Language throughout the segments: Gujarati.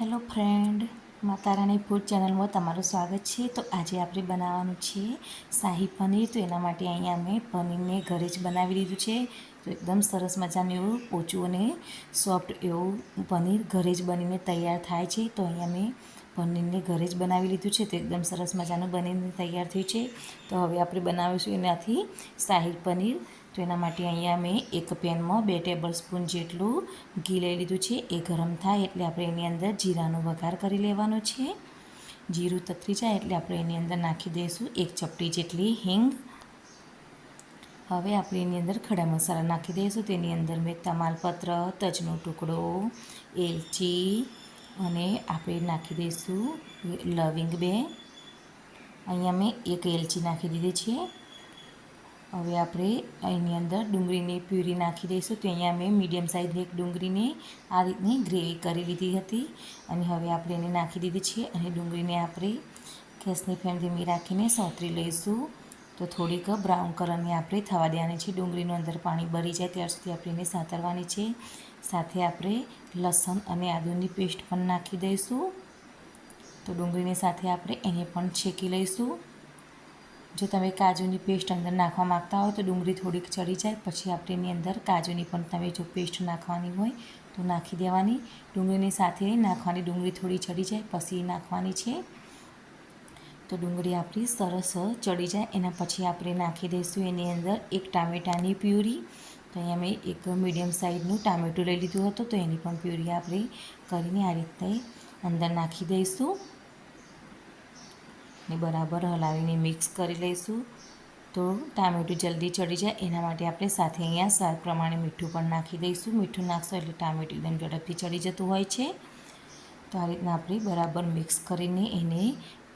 હેલો ફ્રેન્ડ, માતા રાણી ફૂડ ચેનલમાં તમારું સ્વાગત છે. તો આજે આપણે બનાવવાનું છે શાહી પનીર. તો એના માટે અહીંયા મેં પનીરને ઘરે જ બનાવી લીધું છે. તો એકદમ સરસ મજાનું એવું પોચું અને સોફ્ટ એવું પનીર ઘરે જ બનીને તૈયાર થાય છે. તો અહીંયા મેં પનીરને ઘરે જ બનાવી લીધું છે. તો એકદમ સરસ મજાનું બનીને તૈયાર થયું છે. તો હવે આપણે બનાવીશું એનાથી શાહી પનીર. તો એના માટે અહીંયા મેં એક પેનમાં 2 ટેબલ સ્પૂન જેટલું ઘી લઈ લીધું છે. એ ગરમ થાય એટલે આપણે એની અંદર જીરાનો વઘાર કરી લેવાનો છે. જીરું તતરી જાય એટલે આપણે એની અંદર નાખી દઈશું 1 ચપટી જેટલી હિંગ. હવે આપણે એની અંદર ખડા મસાલા નાખી દઈશું. તેની અંદર મેં તમાલપત્ર, તજનો ટુકડો, એલચી અને આપણે નાખી દઈશું લવિંગ 2. અહીંયા મેં 1 એલચી નાખી દીધી છે. હવે આપણે એની અંદર ડુંગળીની પ્યુરી નાખી દઈશું. તો અહીંયા મેં મીડિયમ સાઇઝની એક ડુંગળીને આ રીતની ગ્રેવી કરી લીધી હતી અને હવે આપણે એને નાખી દીધી છે. અને ડુંગળીને આપણે ગેસની ફ્લેમ ધીમી રાખીને સોતરી લઈશું. તો થોડીક બ્રાઉન કલરની આપણે થવા દેવાની છે. ડુંગળીનું અંદર પાણી બળી જાય ત્યાર સુધી આપણે એને સાતરવાની છે. સાથે આપણે લસણ અને આદુની પેસ્ટ પણ નાખી દઈશું. તો ડુંગળીની સાથે આપણે એને પણ છેકી લઈશું. જો તમે કાજુની પેસ્ટ અંદર નાખવા માગતા હોય તો ડુંગળી થોડીક ચડી જાય પછી આપણે એની અંદર કાજુની પણ તમે જો પેસ્ટ નાખવાની હોય તો નાખી દેવાની. ડુંગળીની સાથે નાખવાની, ડુંગળી થોડી ચડી જાય પછી નાખવાની છે. તો ડુંગળી આપણી સરસ ચડી જાય એના પછી આપણે નાખી દઈશું એની અંદર 1 ટામેટાની પ્યુરી. તો અહીંયા મેં એક મીડિયમ સાઇઝનું ટામેટું લઈ લીધું હતું. તો એની પણ પ્યુરી આપણે કરીને આ રીતે અંદર નાખી દઈશું ને બરાબર હલાવીને મિક્સ કરી લઈશું. તો ટામેટું જલ્દી ચડી જાય એના માટે આપણે સાથે અહીંયા સ્વાદ પ્રમાણે મીઠું પણ નાખી દઈશું. મીઠું નાખશો એટલે ટામેટું એકદમ ઝડપથી ચડી જતું હોય છે. તો આ રીતના આપણે બરાબર મિક્સ કરીને એને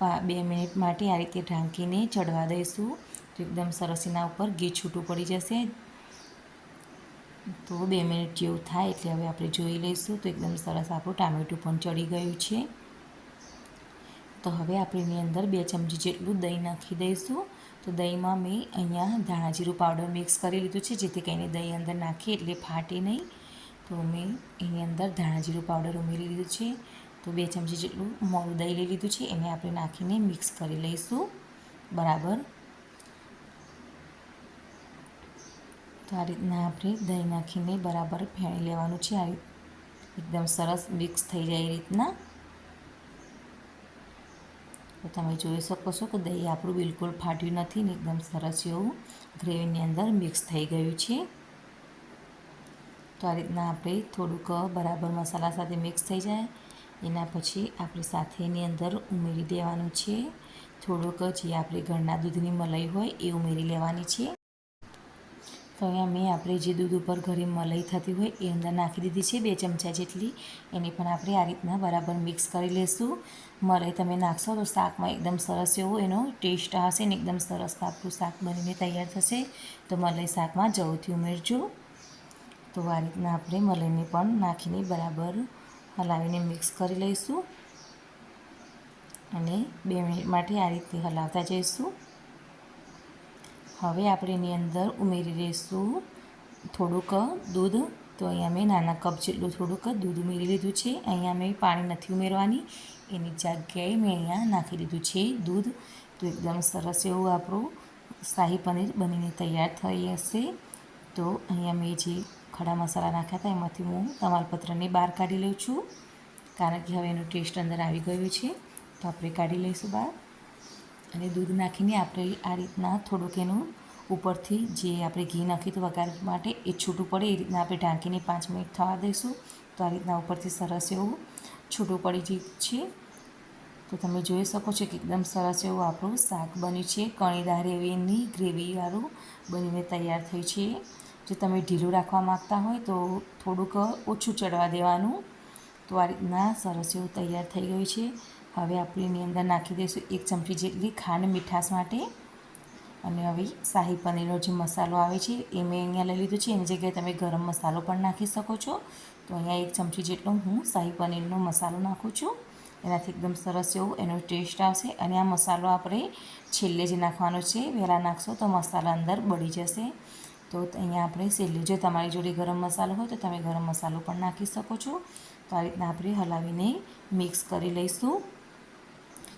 2 મિનિટ માટે આ રીતે ઢાંકીને ચડવા દઈશું. તો એકદમ સરસ એના ઉપર ઘી છૂટું પડી જશે. તો 2 મિનિટ જેવું થાય એટલે હવે આપણે જોઈ લઈશું. તો એકદમ સરસ આપણું ટામેટું પણ ચડી ગયું છે. તો હવે આપણે એની અંદર 2 ચમચી જેટલું દહીં નાખી દઈશું. તો દહીંમાં મેં અહીંયા ધાણા જીરું પાવડર મિક્સ કરી લીધું છે જેથી કરીને દહીં અંદર નાખીએ એટલે ફાટે નહીં. તો મેં એની અંદર ધાણા જીરું પાવડર ઉમેરી લીધું છે. તો 2 ચમચી જેટલું મોળું દહીં લઈ લીધું છે એને આપણે નાખીને મિક્સ કરી લઈશું બરાબર. તો આ રીતના આપણે દહીં નાખીને બરાબર ફેણી લેવાનું છે. આ એકદમ સરસ મિક્સ થઈ જાય એ રીતના. તો તમે જોઈ શકો છો કે દહીં આપણું બિલકુલ ફાટ્યું નથી ને એકદમ સરસ એવું ગ્રેવીની અંદર મિક્સ થઈ ગયું છે. તો આ રીતના આપણે થોડુંક બરાબર મસાલા સાથે મિક્સ થઈ જાય એના પછી આપણે સાથે એની અંદર ઉમેરી દેવાનું છે થોડુંક જે આપણે ઘરના દૂધની મલાઈ હોય એ ઉમેરી લેવાની છે. તો અહીંયા મેં આપણે જે દૂધ ઉપર ઘરે મલાઈ થતી હોય એ અંદર નાખી દીધી છે 2 ચમચા જેટલી. એને પણ આપણે આ રીતના બરાબર મિક્સ કરી લઈશું. મલાઈ તમે નાખશો તો શાકમાં એકદમ સરસ એવો એનો ટેસ્ટ આવશે ને એકદમ સરસ આપણું શાક બનીને તૈયાર થશે. તો મલાઈ શાકમાં જરૂરથી ઉમેરજો. તો આ રીતના આપણે મલાઈને પણ નાખીને બરાબર હલાવીને મિક્સ કરી લઈશું અને 2 મિનિટ માટે આ રીતે હલાવતા જઈશું. હવે આપણે એની અંદર ઉમેરી દઈશું થોડુંક દૂધ. તો અહીંયા મેં નાના કપ જેટલું થોડુંક દૂધ ઉમેરી લીધું છે. અહીંયા મેં પાણી નથી ઉમેરવાની, એની જગ્યાએ મેં અહીંયા નાખી દીધું છે દૂધ. તો એકદમ સરસ એવું આપણું શાહી પનીર બનીને તૈયાર થઈ હશે. તો અહીંયા મેં જે ખડા મસાલા નાખ્યા હતા એમાંથી હું તમાલપત્રને બહાર કાઢી લઉં છું કારણ કે હવે એનો ટેસ્ટ અંદર આવી ગયો છે. તો આપણે કાઢી લઈશું બહાર અને દૂધ નાખીને આપણે આ રીતના થોડુંક એનું ઉપરથી જે આપણે ઘી નાખ્યું હતું વઘાર માટે એ છૂટું પડે એ રીતના આપણે ઢાંકીને 5 મિનિટ થવા દઈશું. તો આ રીતના ઉપરથી સરસ એવું છૂટું પડી જાય છે. તો તમે જોઈ શકો છો કે એકદમ સરસ એવું આપણું શાક બન્યું છે. કણીદાર એવીની ગ્રેવીવાળું બનીને તૈયાર થયું છે. જો તમે ઢીલું રાખવા માગતા હોય તો થોડુંક ઓછું ચડવા દેવાનું. તો આ રીતના સરસ એવું તૈયાર થઈ ગયું છે. હવે આપણે એની અંદર નાખી દઈશું 1 ચમચી જેટલી ખાંડ મીઠાશ માટે. અને હવે શાહી પનીરનો જે મસાલો આવે છે એ મેં અહીંયા લઈ લીધું છે. એની જગ્યાએ તમે ગરમ મસાલો પણ નાખી શકો છો. તો અહીંયા 1 ચમચી જેટલો હું શાહી પનીરનો મસાલો નાખું છું. એનાથી એકદમ સરસ એવું એનો ટેસ્ટ આવશે. અને આ મસાલો આપણે છેલ્લે જ નાખવાનો છે, વહેલા નાખશો તો મસાલા અંદર બળી જશે. તો અહીંયા આપણે છેલ્લે જો તમારી જોડે ગરમ મસાલો હોય તો તમે ગરમ મસાલો પણ નાખી શકો છો. તો આ રીતના આપણે હલાવીને મિક્સ કરી લઈશું.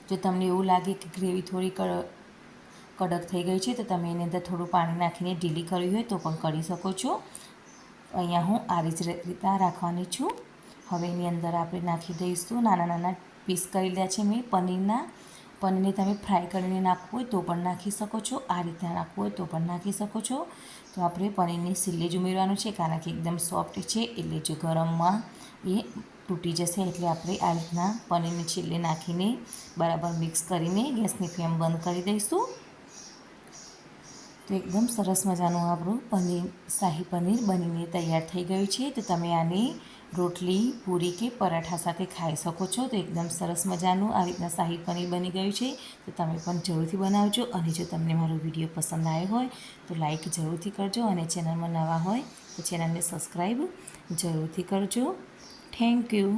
જો તમને એવું લાગે કે ગ્રેવી થોડી કડક થઈ ગઈ છે તો તમે એની અંદર થોડું પાણી નાખીને ઢીલી કરવી હોય તો પણ કરી શકો છો. અહીંયા હું આ રીતના રાખવાની છું. હવે એની અંદર આપણે નાખી દઈશું નાના નાના પીસ કરી લીધા છે મેં પનીરને તમે ફ્રાય કરીને નાખવું હોય તો પણ નાખી શકો છો, આ રીતના નાખવું હોય તો પણ નાખી શકો છો. તો આપણે પનીરની સિલ્લે જ ઉમેરવાનું છે કારણ કે એકદમ સોફ્ટ છે, એટલે જો ગરમમાં એ તૂટી જશે. એટલે આપણે આ રીતના પનીરની છેલ્લે નાખીને બરાબર મિક્સ કરીને ગેસની ફ્લેમ બંધ કરી દઈશું. તો એકદમ સરસ મજાનું આપણું શાહી પનીર બનીને તૈયાર થઈ ગયું છે. તો તમે આને રોટલી, પૂરી કે પરાઠા સાથે ખાઈ શકો છો. તો એકદમ સરસ મજાનું આ રીતના શાહી પનીર બની ગયું છે. તો તમે પણ જરૂરથી બનાવજો. અને જો તમને મારો વિડીયો પસંદ આવ્યો હોય તો લાઈક જરૂરથી કરજો, અને ચેનલમાં નવા હોય તો ચેનલને સબસ્ક્રાઈબ જરૂરથી કરજો. Thank you.